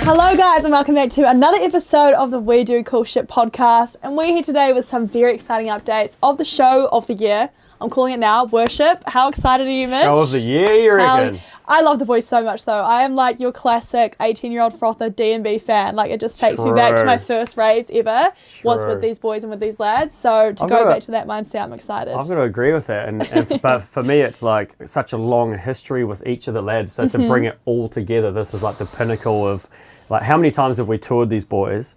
Hello guys and welcome back to another episode of the We Do Cool Shit podcast, and we're here today with some very exciting updates of the show of the year. I'm calling it now, Worship. How excited are you, Mitch? Show of the year, you reckon? I love the boys so much though. I am like your classic 18-year-old frother DNB fan. Like it just takes me back to my first raves ever. Was with these boys and with these lads. So to go back to that mindset, I'm excited. I've got to agree with that. But for me, it's like such a long history with each of the lads. So to bring it all together, this is like the pinnacle of like how many times have we toured these boys,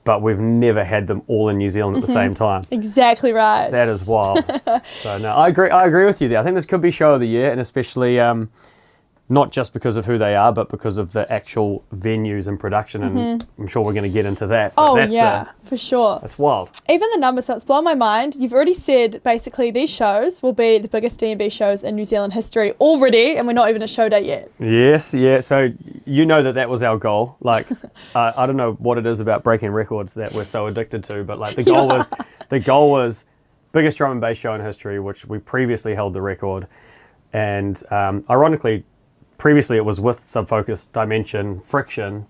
but we've never had them all in New Zealand at the same time. Exactly right. That is wild. So no, I agree with you there. I think this could be show of the year, and especially not just because of who they are, but because of the actual venues and production, and I'm sure we're going to get into that. But for sure. That's wild. Even the numbers, so it's blown my mind. You've already said basically these shows will be the biggest DNB shows in New Zealand history already, and we're not even a show date yet. Yes, yeah. So you know that was our goal. Like, I don't know what it is about breaking records that we're so addicted to, but like the goal was biggest drum and bass show in history, which we previously held the record, and ironically, previously it was with Subfocus, Dimension, Friction.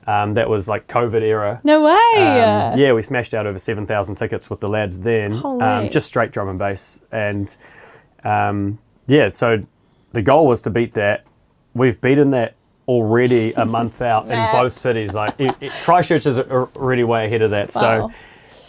That was like COVID era. No way. Yeah, we smashed out over 7,000 tickets with the lads then. Just straight drum and bass. And so the goal was to beat that. We've beaten that already a month out in both cities. Like Christchurch is already way ahead of that. Wow.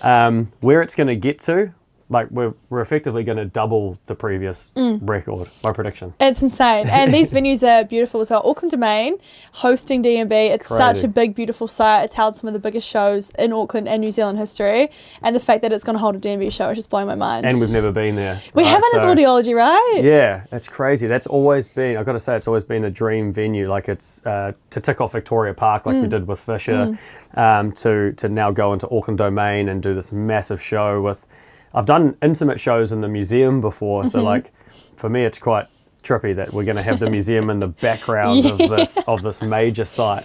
So where it's going to get to, like we're effectively going to double the previous record, my prediction. It's insane. And these venues are beautiful as well. Auckland Domain hosting DNB. It's such a big, beautiful site. It's held some of the biggest shows in Auckland and New Zealand history. And the fact that it's going to hold a DNB show is just blowing my mind. And we've never been there. We haven't as Audiology, right? Yeah, that's crazy. That's always been, I've got to say, it's always been a dream venue. Like it's to tick off Victoria Park like we did with Fisher, to now go into Auckland Domain and do this massive show with... I've done intimate shows in the museum before, so like for me it's quite trippy that we're going to have the museum in the background of this major site.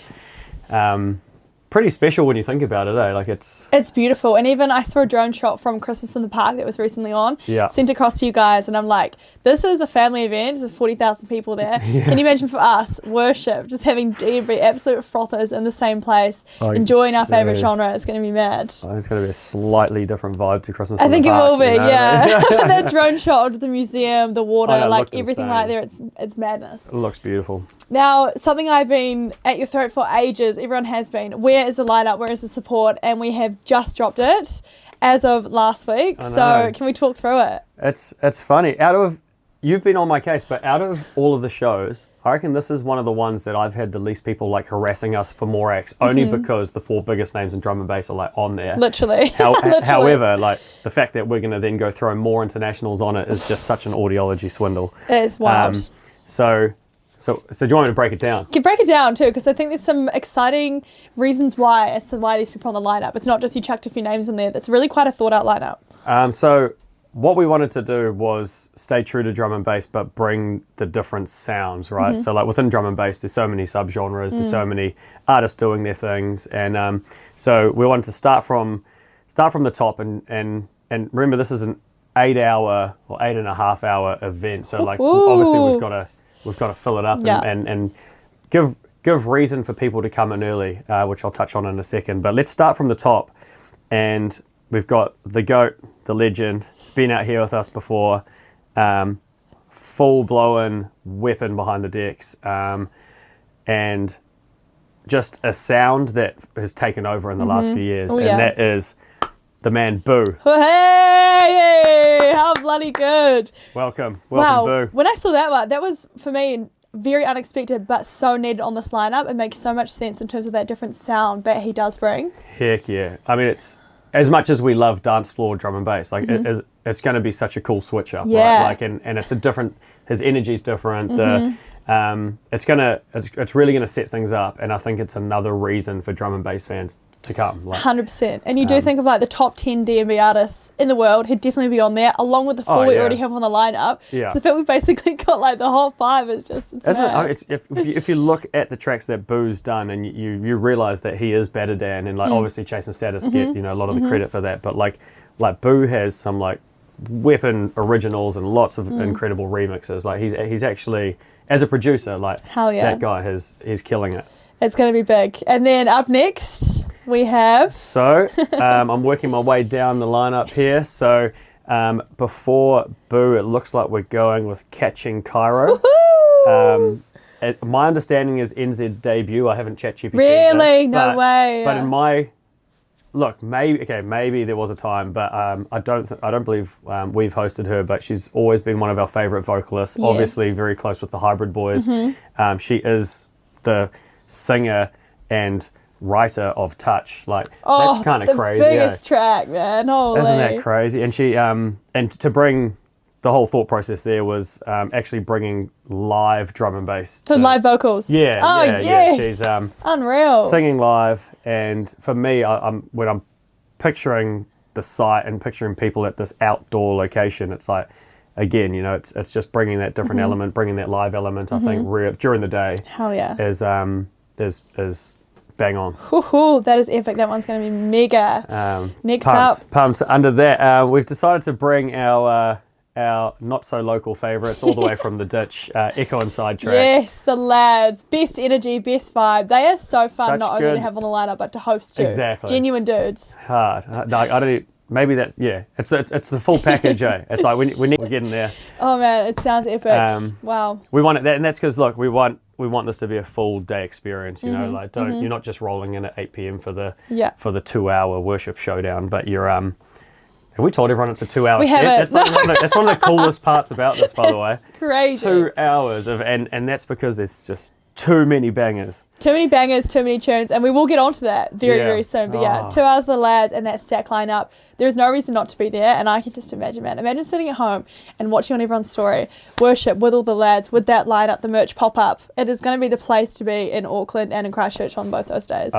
Pretty special when you think about it, eh? Like it's beautiful. And even I saw a drone shot from Christmas in the Park that was recently on, sent across to you guys, and I'm like, this is a family event. There's 40,000 people there. Can you imagine for us, Worship, just having DNB absolute frothers in the same place, enjoying our favourite genre? It's going to be mad. It's going to be a slightly different vibe to Christmas I in the think Park, it will be, you know? yeah. That drone shot of the museum, the water, like everything insane. right there, it's madness. It looks beautiful. Now, something I've been at your throat for ages, everyone has been, where is the lineup, where is the support? And we have just dropped it as of last week. So can we talk through it? It's funny. You've been on my case, but out of all of the shows, I reckon this is one of the ones that I've had the least people like harassing us for more acts, only because the 4 biggest names in drum and bass are like on there. Literally. However, like the fact that we're going to then go throw more internationals on it is just such an Audiology swindle. It's wild. So do you want me to break it down? Break it down too, because I think there's some exciting reasons as to why these people are on the lineup. It's not just you chucked a few names in there. That's really quite a thought out lineup. So what we wanted to do was stay true to drum and bass, but bring the different sounds, right? So like within drum and bass, there's so many subgenres, there's so many artists doing their things. And so we wanted to start from the top and remember this is an 8-hour or 8.5-hour event. So like obviously we've got to fill it up and give reason for people to come in early, which I'll touch on in a second. But let's start from the top. And we've got the GOAT, the legend. He's been out here with us before. Full-blown weapon behind the decks. And just a sound that has taken over in the last few years. That is the man Boo. Hey, how bloody good. Welcome, Boo. Boo. When I saw that one, that was, for me, very unexpected, but so needed on this lineup. It makes so much sense in terms of that different sound that he does bring. Heck yeah. I mean, it's, as much as we love dance floor drum and bass, like it's going to be such a cool switch up, right? Like, and it's a different, his energy's different. It's really going to set things up, and I think it's another reason for drum and bass fans to come. 100%. And you do think of like the top 10 DNB artists in the world, he'd definitely be on there, along with the 4 we already have on the lineup. So the fact we basically got like the whole 5 is just, if you look at the tracks that Boo's done, and you realise that he is better than, and like obviously Chase and Status get a lot of the credit for that, but like Boo has some like weapon originals and lots of incredible remixes. Like he's actually as a producer, like Hell yeah. that guy he's killing it. It's going to be big. And then up next we have. So I'm working my way down the lineup here. So before Boo, it looks like we're going with Catching Cairo. My understanding is NZ debut. I haven't ChatGPT. Really? No way. But in my look, maybe there was a time, but I don't believe we've hosted her. But she's always been one of our favourite vocalists. Yes. Obviously, very close with the Hybrid Boys. Mm-hmm. She is the singer and writer of Touch. Like that's kind of crazy. The biggest track, man. Holy. Isn't that crazy? And she and to bring. The whole thought process there was actually bringing live drum and bass. So live vocals. Yeah. Oh, yeah, yes. Yeah. She's unreal. Singing live, and for me, when I'm picturing the site and picturing people at this outdoor location, it's like, again, it's just bringing that different element, bringing that live element. I think during the day. Hell yeah. Is bang on. Ooh, that is epic. That one's going to be mega. Next up. Pumped. Under that, we've decided to bring our not so local favourites all the way from the ditch, Echo and Sidetrack. Yes, the lads, best energy, best vibe. They are so fun not only to have on the lineup but to host too. Exactly, genuine dudes. Hard. No, I don't. Maybe that's It's the full package, eh? It's like we're getting there. Oh man, it sounds epic. Wow. We want it, and that's because look, we want this to be a full day experience. You know, like you're not just rolling in at 8 p.m. for the 2-hour worship showdown, but you're Have we told everyone it's a 2-hour set? That's one of the coolest parts about this, by the way. Crazy. 2 hours of, and that's because there's just too many bangers. Too many bangers, too many tunes, and we will get onto that very soon. But 2 hours of the lads and that stack lineup. There's no reason not to be there, and I can just imagine, man. Imagine sitting at home and watching on everyone's story, worship with all the lads, with that lineup, the merch pop up. It is going to be the place to be in Auckland and in Christchurch on both those days.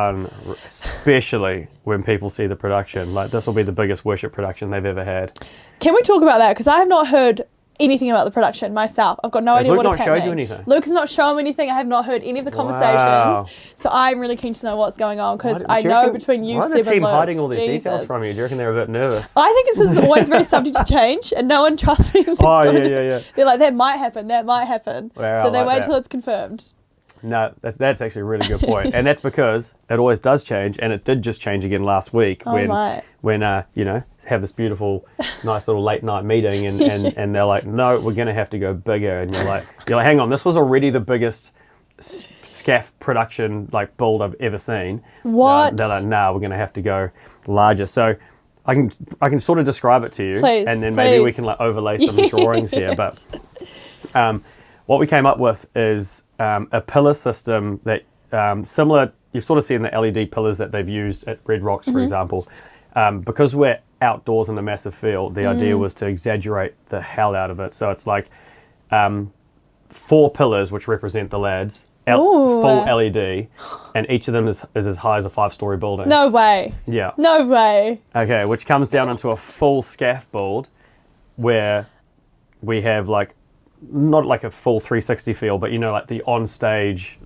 Especially when people see the production. Like, this will be the biggest worship production they've ever had. Can we talk about that? Because I have not heard anything about the production myself. I've got no idea what is happening. Luke not showed you anything? Luke has not shown me anything. I have not heard any of the conversations. So I'm really keen to know what's going on, because I know between you, Seb, and Luke... Why are the team hiding all these details from you? Do you reckon they're a bit nervous? I think it's just always very subject to change, and no one trusts me. Yeah. They're like, that might happen. So they wait till it's confirmed. No, that's actually a really good point. And that's because it always does change, and it did just change again last week when have this beautiful, nice little late night meeting, and they're like, no, we're going to have to go bigger. And you're like, hang on, this was already the biggest SCAF production build I've ever seen. What? They're like, nah, we're going to have to go larger. So I can sort of describe it to you, and then maybe we can overlay some drawings here. But what we came up with is a pillar system that similar. You've sort of seen the LED pillars that they've used at Red Rocks, for example. Because we're outdoors in a massive field, the idea was to exaggerate the hell out of it. So it's like 4 pillars which represent the lads, full LED, and each of them is as high as a 5-story building. No way. Yeah. No way. Okay, which comes down into a full scaffold where we have not like a full 360 feel, but the on stage,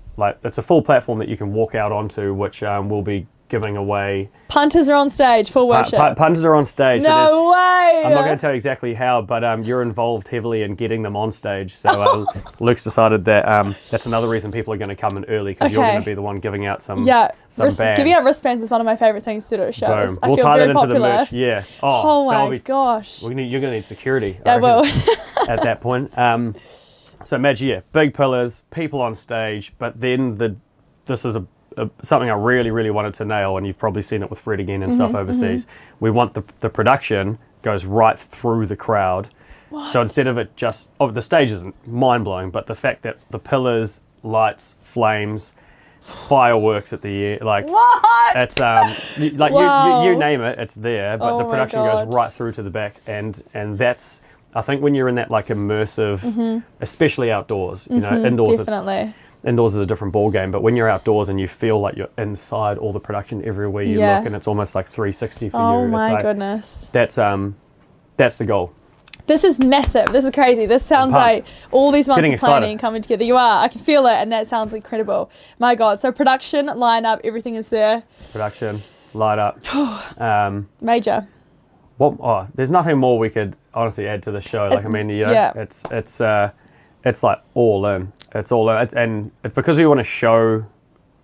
it's a full platform that you can walk out onto, which will be giving away. Punters are on stage for worship. Punters are on stage. No way! I'm not going to tell you exactly how, but you're involved heavily in getting them on stage. So Luke's decided that that's another reason people are going to come in early, because you're going to be the one giving out some bands. Giving out wristbands is one of my favourite things to do at shows. Boom. We'll tie that into the merch. Yeah. Oh my gosh. You're going to need security. I will. At that point. So imagine, big pillars, people on stage, but then this is something I really, really wanted to nail, and you've probably seen it with Fred again and stuff overseas. We want the production goes right through the crowd. What? So instead of it just... the stage isn't mind-blowing, but the fact that the pillars, lights, flames, fireworks at the end, what? It's you name it, it's there, but the production goes right through to the back, and that's... I think when you're in that immersive, especially outdoors, indoors definitely. Indoors is a different ball game, but when you're outdoors and you feel like you're inside all the production everywhere you look, and it's almost like 360 for you. Oh my goodness. That's the goal. This is massive. This is crazy. This sounds like all these months of planning coming together. You are. I can feel it, and that sounds incredible. My God. So production, lineup, everything is there. Production, lineup. Major. There's nothing more we could honestly add to the show. it's like all in. It's all in. It's because we want to show.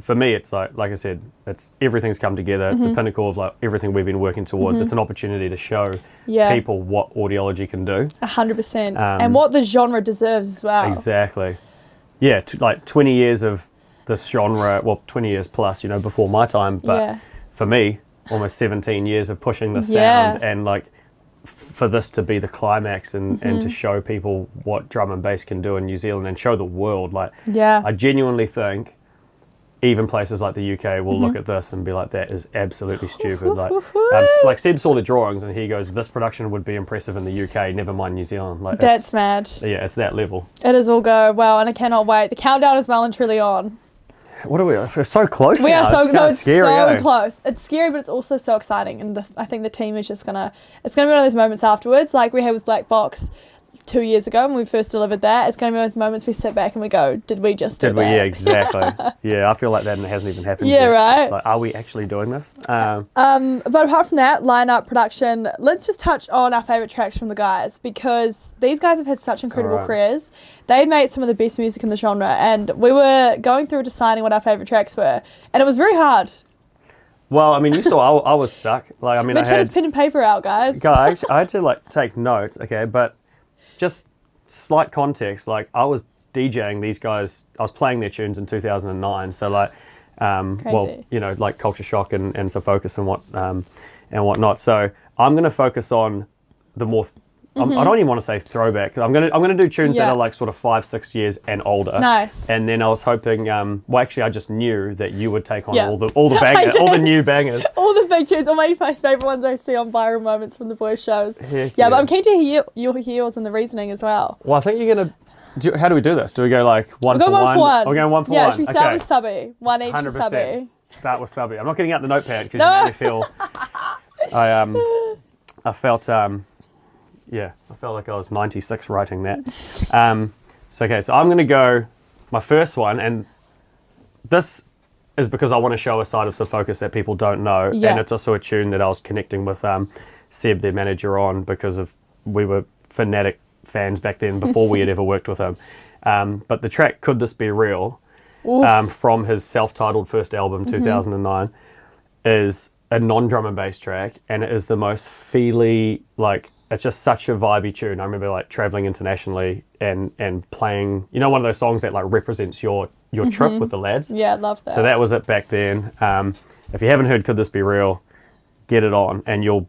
For me, it's like I said, it's everything's come together. It's the pinnacle of like everything we've been working towards. It's an opportunity to show people what audiology can do. 100%, and what the genre deserves as well. Exactly. Yeah, like 20 years of this genre. Well, 20 years plus, you know, before my time. But for me, almost 17 years of pushing the sound, and like for this to be the climax and to show people what drum and bass can do in New Zealand and show the world. Like, I genuinely think. Even places like the UK will look at this and be like, that is absolutely stupid. Like Seb saw the drawings and he goes, this production would be impressive in the UK, never mind New Zealand. Like that's mad. Yeah, it's that level. It is all go. Wow, and I cannot wait. The countdown is well and truly on. What are we? We're so close now. We are so it's scary, so close. It's scary, but it's also so exciting. And I think the team is just it's gonna be one of those moments afterwards, like we had with Black Box 2 years ago when we first delivered that. It's going to be those moments we sit back and we go, did we just do that? Yeah, exactly. Yeah, I feel like that and it hasn't even happened yet. Right. It's like, are we actually doing this? But apart from that, lineup, production, let's just touch on our favourite tracks from the guys, because these guys have had such incredible careers. They've made some of the best music in the genre, and we were going through deciding what our favourite tracks were, and it was very hard. Well, I mean, you saw I was stuck. Like, I mean, Mitch had his pen and paper out, guys. I had to like take notes, okay, but just slight context, like I was DJing these guys, I was playing their tunes in 2009, so like well, you know, like Culture Shock and So Focus and whatnot. So I'm going to focus on the more I don't even want to say throwback. I'm gonna do tunes that are like sort of 5-6 years and older. Nice. And then I was hoping, well, actually, I just knew that you would take on all the bangers, all the new bangers, all the big tunes, all my favorite ones I see on viral moments from the voice shows. Heck yeah, but I'm keen to hear your yours and the reasoning as well. Well, I think you're gonna. How do we do this? Do we go like one for one? We're going one for one. Yeah, should we start with subby? One each for subby. Start with subby. I'm not getting out the notepad because you made me feel. I felt. Yeah, I felt like I was 96 writing that. So I'm going to go my first one, and this is because I want to show a side of So Focus that people don't know, and it's also a tune that I was connecting with Seb, their manager, on because we were fanatic fans back then before we had ever worked with him. But the track "Could This Be Real" from his self-titled first album, 2009, is a non-drum and bass track, and it is the most feely, like. It's just such a vibey tune. I remember like traveling internationally and playing, you know, one of those songs that like represents your trip with the lads. Yeah, I love that. So that was it back then. If you haven't heard "Could This Be Real," get it on, and you'll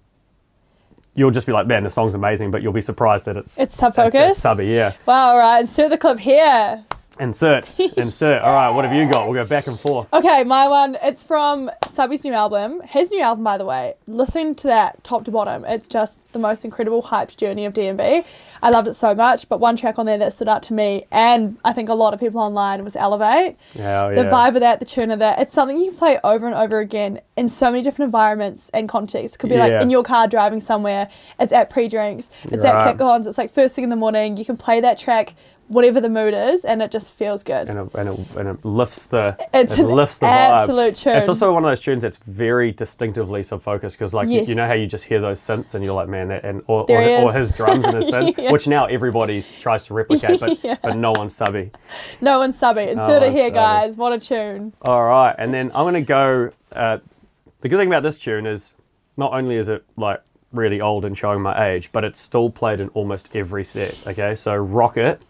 just be like, man, the song's amazing, but you'll be surprised that it's So Focus. It's subby, yeah. Wow, all right, insert the clip here. Insert. All right, what have you got? We'll go back and forth. Okay, my one, it's from Subby's new album. His new album, by the way. Listen to that top to bottom. It's just the most incredible hyped journey of DNB. I loved it so much, but one track on there that stood out to me, and I think a lot of people online, was Elevate. Yeah, the vibe of that, the tune of that. It's something you can play over and over again in so many different environments and contexts. It could be like in your car driving somewhere. It's at pre-drinks. It's at kick-ons. It's like first thing in the morning. You can play that track whatever the mood is, and it just feels good. And it lifts the vibe. Absolute tune. It's also one of those tunes that's very distinctively So Focus, because like you know how you just hear those synths and you're like, man, or his drums and his synths, which now everybody tries to replicate, but no one's subby. No one's subby. Insert it here, guys. What a tune. All right, and then I'm gonna go. The good thing about this tune is not only is it like really old and showing my age, but it's still played in almost every set. Okay, so Rocket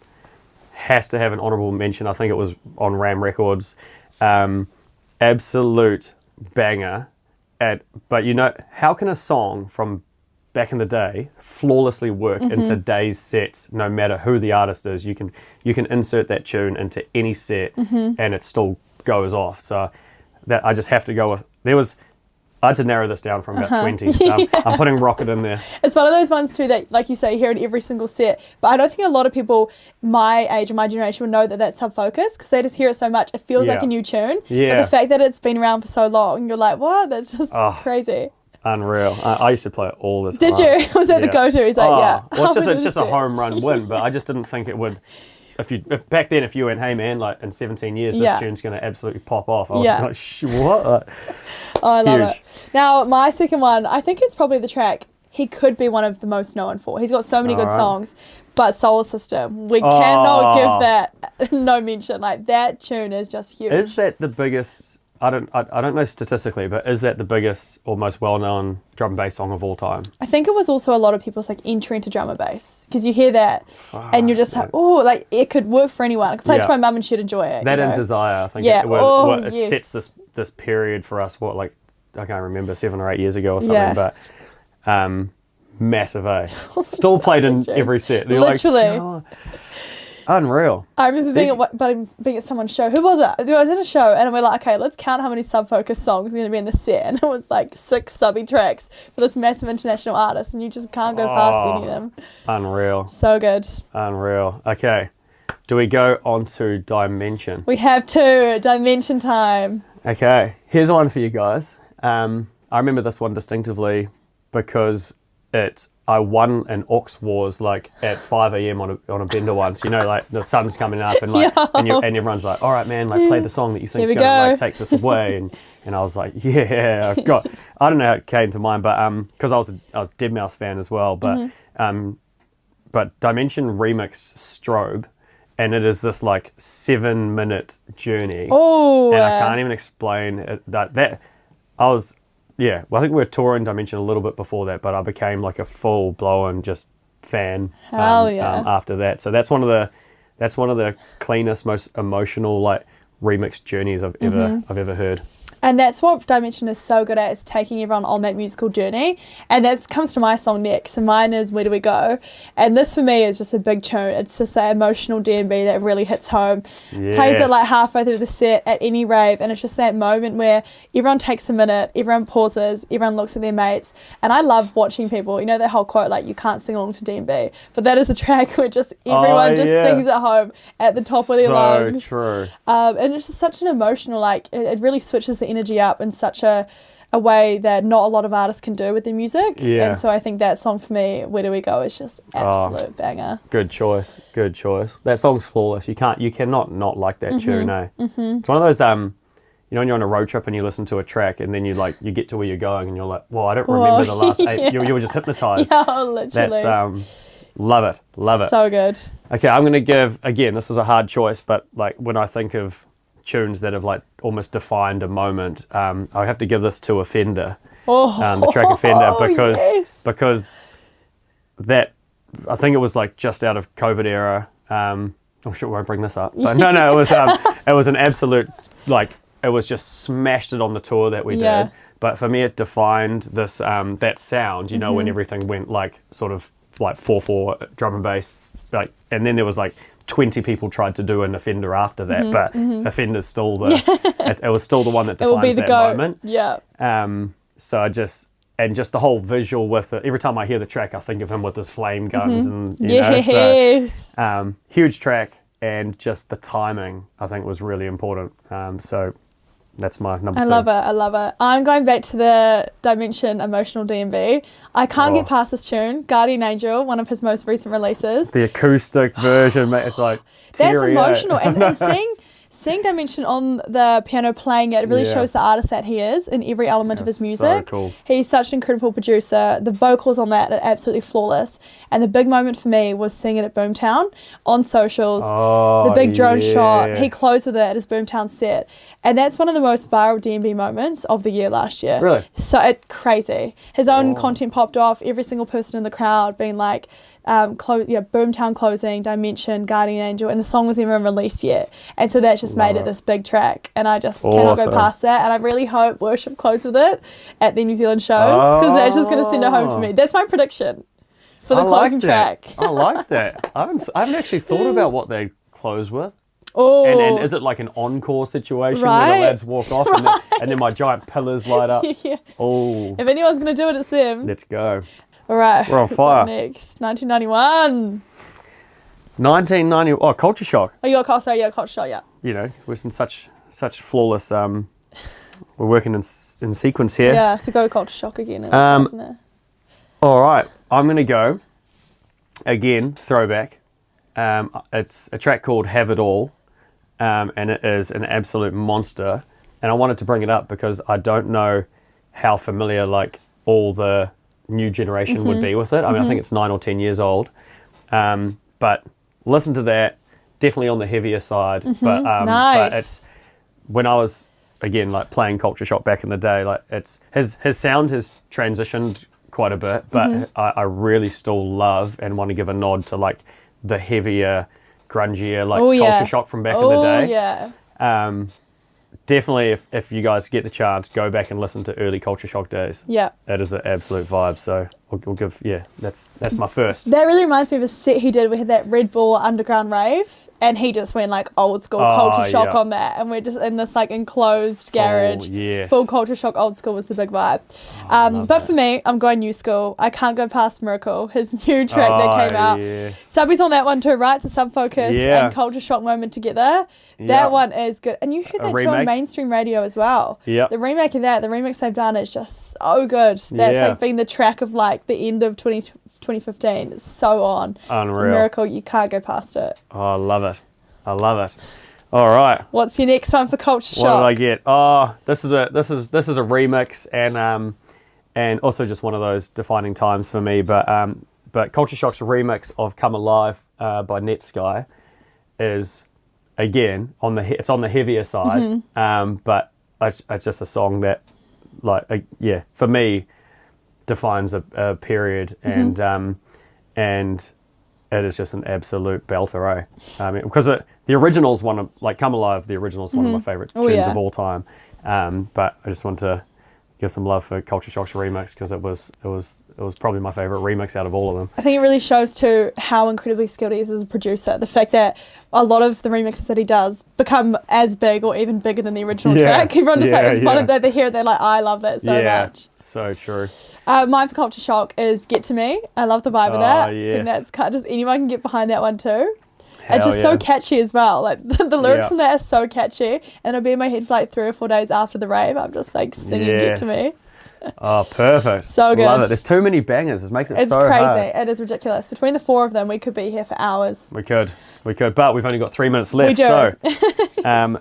has to have an honorable mention. I think it was on Ram Records. Absolute banger. But you know, how can a song from back in the day flawlessly work in today's sets, no matter who the artist is? You can insert that tune into any set and it still goes off. So that I just have to go with. I had to narrow this down from about 20, so I'm putting Rocket in there. It's one of those ones too that, like you say, you hear in every single set, but I don't think a lot of people my age and my generation would know that that's Sub Focus, because they just hear it so much, it feels like a new tune. But the fact that it's been around for so long, you're like, what? That's just crazy. Unreal. I used to play it all the time. Did you? Was that the go-to? He's like, Well, it's just a home run win, but I just didn't think it would. If back then, if you went, hey man, like in 17 years, this tune's going to absolutely pop off. I was like, what? Oh, I love it. Now, my second one, I think it's probably the track he could be one of the most known for. He's got so many good songs, But Solar System, we cannot give that no mention. Like, that tune is just huge. Is that the biggest? I don't know statistically, but is that the biggest or most well-known drum and bass song of all time? I think it was also a lot of people's like entry into drum and bass, because you hear that and you're just like, oh, like it could work for anyone. I could play it to my mum and she'd enjoy it. That and Desire, I think. It sets this period for us. What, like, I can't remember, 7 or 8 years ago or something, but massive, eh? Still played in every set. They're literally. Like, oh, unreal. I remember being at someone's show. Who was it? I was at a show and we're like, okay, let's count how many sub-focus songs are going to be in the set. And it was like 6 subby tracks for this massive international artist, and you just can't go past any of them. Unreal. So good. Unreal. Okay. Do we go on to Dimension? We have to. Dimension time. Okay. Here's one for you guys. I remember this one distinctively because I won an aux wars like at 5 a.m. on a bender once. You know, like the sun's coming up and like and everyone's like, all right, man, like play the song that you think is going to like take this away. And I was like, yeah, I've got. I don't know how it came to mind, but because I was a Dead Mouse fan as well, but but Dimension remix Strobe, and it is this like 7-minute journey. Oh, and I can't even explain it, that I was. Yeah, well, I think we were touring Dimension a little bit before that, but I became like a full-blown just fan after that. So that's one of the cleanest, most emotional like remix journeys I've ever heard. And that's what Dimension is so good at, is taking everyone on that musical journey. And that comes to my song next. And mine is Where Do We Go? And this for me is just a big tune. It's just that emotional DNB that really hits home. Yes. Plays it like halfway through the set at any rave. And it's just that moment where everyone takes a minute, everyone pauses, everyone looks at their mates. And I love watching people, you know that whole quote, like, you can't sing along to DNB. But that is a track where just everyone sings at home at the top of their lungs. So true. And it's just such an emotional, like, it really switches the energy up in such a way that not a lot of artists can do with their music. Yeah. And so I think that song for me, Where Do We Go, is just absolute banger. Good choice. That song's flawless. You cannot not like that tune, eh? It's one of those you know, when you're on a road trip and you listen to a track and then you get to where you're going and you're like, well, I don't remember the last 8. You were just hypnotized. Yeah, literally. That's love it. So good. Okay, I'm gonna give, again, this is a hard choice, but like when I think of tunes that have like almost defined a moment, I have to give this to Offender, the track Offender, because that, I think it was like just out of COVID era. I'm sure I won't bring this up, but no, it was an absolute, like, it was just smashed it on the tour that we did. But for me, it defined this that sound, you know, when everything went like sort of like 4/4 drum and bass, like, and then there was like 20 people tried to do an Offender after that, but Offender's still it was still the one that defines that moment. Yeah. So I just the whole visual with it. Every time I hear the track, I think of him with his flame guns and you know. So huge track, and just the timing I think was really important. So that's my number 2. I love it. I'm going back to the Dimension emotional DNB. I can't get past this tune, Guardian Angel, one of his most recent releases. The acoustic version, mate, it's like teary. That's emotional. And seeing Dimension on the piano playing it really shows the artist that he is in every element of his music. So cool. He's such an incredible producer. The vocals on that are absolutely flawless. And the big moment for me was seeing it at Boomtown on socials. The big drone shot. He closed with it at his Boomtown set. And that's one of the most viral DNB moments of the year last year. Really? So it's crazy. His own content popped off. Every single person in the crowd being like, Boomtown closing, Dimension, Guardian Angel, and the song wasn't even released yet. And so that's just made it this big track. And I just cannot go past that. And I really hope Worship close with it at the New Zealand shows, because that's just going to send it home for me. That's my prediction for the closing track. I like that. I haven't actually thought about what they close with. Oh. And is it like an encore situation where the lads walk off and then my giant pillars light up? Oh. If anyone's going to do it, it's them. Let's go. All right. We're on fire. Next, 1991. 1990. Oh, Culture Shock. Oh, you got Culture Shock, yeah. You know, we're in such flawless. We're working in sequence here. Yeah, so go Culture Shock again. All right, I'm gonna go again. Throwback. It's a track called "Have It All," and it is an absolute monster. And I wanted to bring it up because I don't know how familiar like all the new generation would be with it. I mean, I think it's 9 or 10 years old. but listen to that. Definitely on the heavier side. But nice. But it's when I was again like playing Culture Shock back in the day. Like it's his sound has transitioned quite a bit, but I really still love and want to give a nod to like the heavier, grungier like Culture Shock from back in the day. Yeah. Definitely, if you guys get the chance, go back and listen to early Culture Shock days. Yeah. It is an absolute vibe. So we'll give, that's my first. That really reminds me of a set he did. We had that Red Bull Underground rave, and he just went like old school Culture Shock on that, and we're just in this like enclosed garage. Full Culture Shock old school was the big vibe. But for me, I'm going new school. I can't go past Miracle, his new track that came out. Subby's on that one too, right? So Sub Focus and Culture Shock moment together. That one is good. And you heard that too on mainstream radio as well. Yeah. The remake of that, the remix they've done is just so good. That's like been the track of like the end of 2015. It's so on. Unreal. It's a Miracle. You can't go past it. Oh, I love it. I love it. All right. What's your next one for Culture Shock? What did I get? Oh, this is a remix and also just one of those defining times for me. But Culture Shock's remix of Come Alive by Netsky is again on the heavier side. But it's just a song that for me defines a period and it is just an absolute belter, because the original's one of like Come Alive. The original's one of my favorite tunes of all time. But I just want to give some love for Culture Shock's remix because it was probably my favorite remix out of all of them. I think it really shows too how incredibly skilled he is as a producer. The fact that a lot of the remixes that he does become as big or even bigger than the original track. Everyone just it's one of that they hear it, they're like, I love that so much. So true. Mine for Culture Shock is Get To Me. I love the vibe of that. Yes. And that's just anyone can get behind that one too. It's just so catchy as well. Like the lyrics in that are so catchy, and it'll be in my head for like 3 or 4 days after the rave. I'm just like singing Get To Me. Oh, perfect. So good. Love it. There's too many bangers. It makes it so crazy. hard. It is ridiculous. Between the 4 of them, we could be here for hours. We could, but we've only got 3 minutes left. We do. So,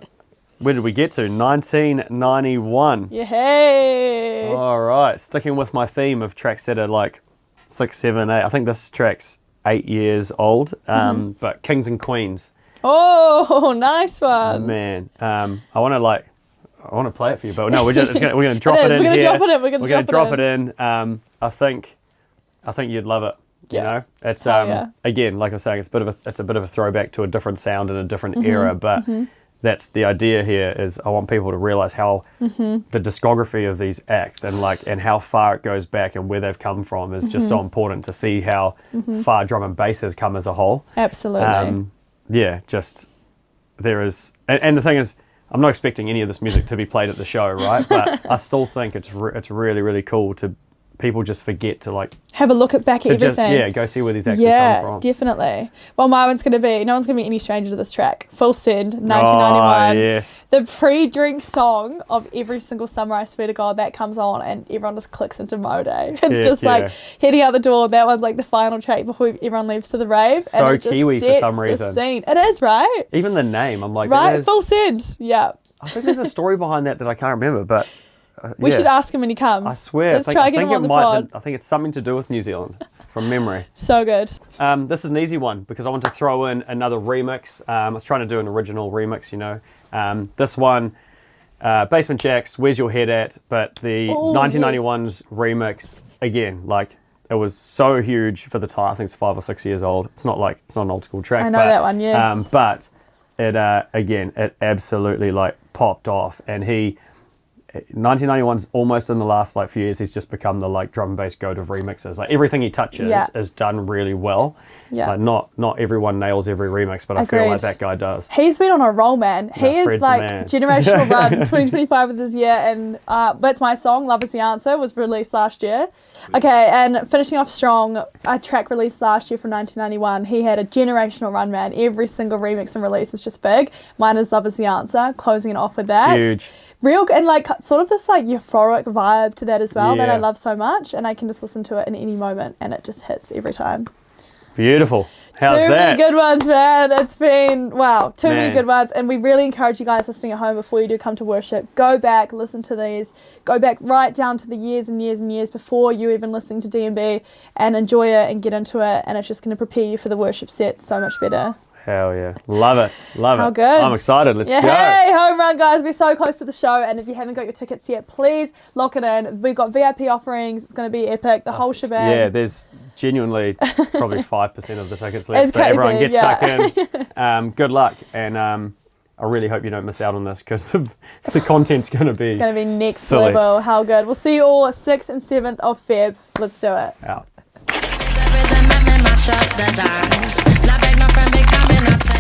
where did we get to? 1991. Yeah. Hey. All right. Sticking with my theme of tracks that are like 6, 7, 8. I think this track's 8 years old. But Kings and Queens. Oh, nice one. Man, I want to play it for you, but no, we're gonna drop it in here. We're gonna drop it in. I think you'd love it. You know, it's again, like I was saying, it's a bit of a throwback to a different sound and a different era, but that's the idea here. Is I want people to realize how the discography of these acts and how far it goes back and where they've come from is just so important to see how far drum and bass has come as a whole. Absolutely. Just there is, and the thing is, I'm not expecting any of this music to be played at the show, right? But I still think it's really, really cool to people just forget to like have a look back at everything. Go see where these acts come from. Yeah, definitely. Well, my one's going to be, no one's going to be any stranger to this track. Full Send, 1991. Oh, yes. The pre-drink song of every single summer, I swear to God, that comes on and everyone just clicks into mode. It's just like heading out the door. That one's like the final track before everyone leaves to the rave. So and it Kiwi just for some reason. The scene. It is, right? Even the name, I'm like, right? Full Send, yeah. I think there's a story behind that I can't remember, but we should ask him when he comes. I swear. Let's try to get him on the pod. I think it's something to do with New Zealand, from memory. So good. This is an easy one because I want to throw in another remix. I was trying to do an original remix, you know. This one, Basement Jaxx, Where's Your Head At? But the 1991's remix, again, like it was so huge for the time. I think it's 5 or 6 years old. It's not an old school track. I know that one, yes. But it absolutely like popped off, and 1991's almost in the last like few years. He's just become the like drum and bass goat of remixes. Like everything he touches is done really well. Yeah. Like not everyone nails every remix, but I feel like that guy does. He's been on a roll, man. He is like generational run. 2025 of this year, and That's My Song, Love Is The Answer, was released last year. Okay, and finishing off strong, a track released last year from 1991. He had a generational run, man. Every single remix and release was just big. Mine is Love Is The Answer, closing it off with that. Huge. Real, and like sort of this like euphoric vibe to that as well that I love so much, and I can just listen to it in any moment and it just hits every time. Beautiful. How's Too that? many good ones, man. It's been, wow, too many Man. good ones. And we really encourage you guys listening at home before you do come to worship. Go back, listen to these. Go back right down to the years and years and years before you even listening to DNB and enjoy it and get into it. And it's just going to prepare you for the worship set so much better. Hell yeah. Love it. Love How it. good. I'm excited. Let's go. Hey, home run, guys. We're so close to the show. And if you haven't got your tickets yet, please lock it in. We've got VIP offerings. It's going to be epic. The whole shebang. Yeah, there's genuinely probably 5% of the tickets left. It's So crazy, everyone gets yeah. stuck in. Good luck. And I really hope you don't miss out on this because the content's going to be It's going to be next silly. level. How good. We'll see you all 6th and 7th of Feb. Let's do it. Out. Shut the doors. Now beg no friend, be coming out.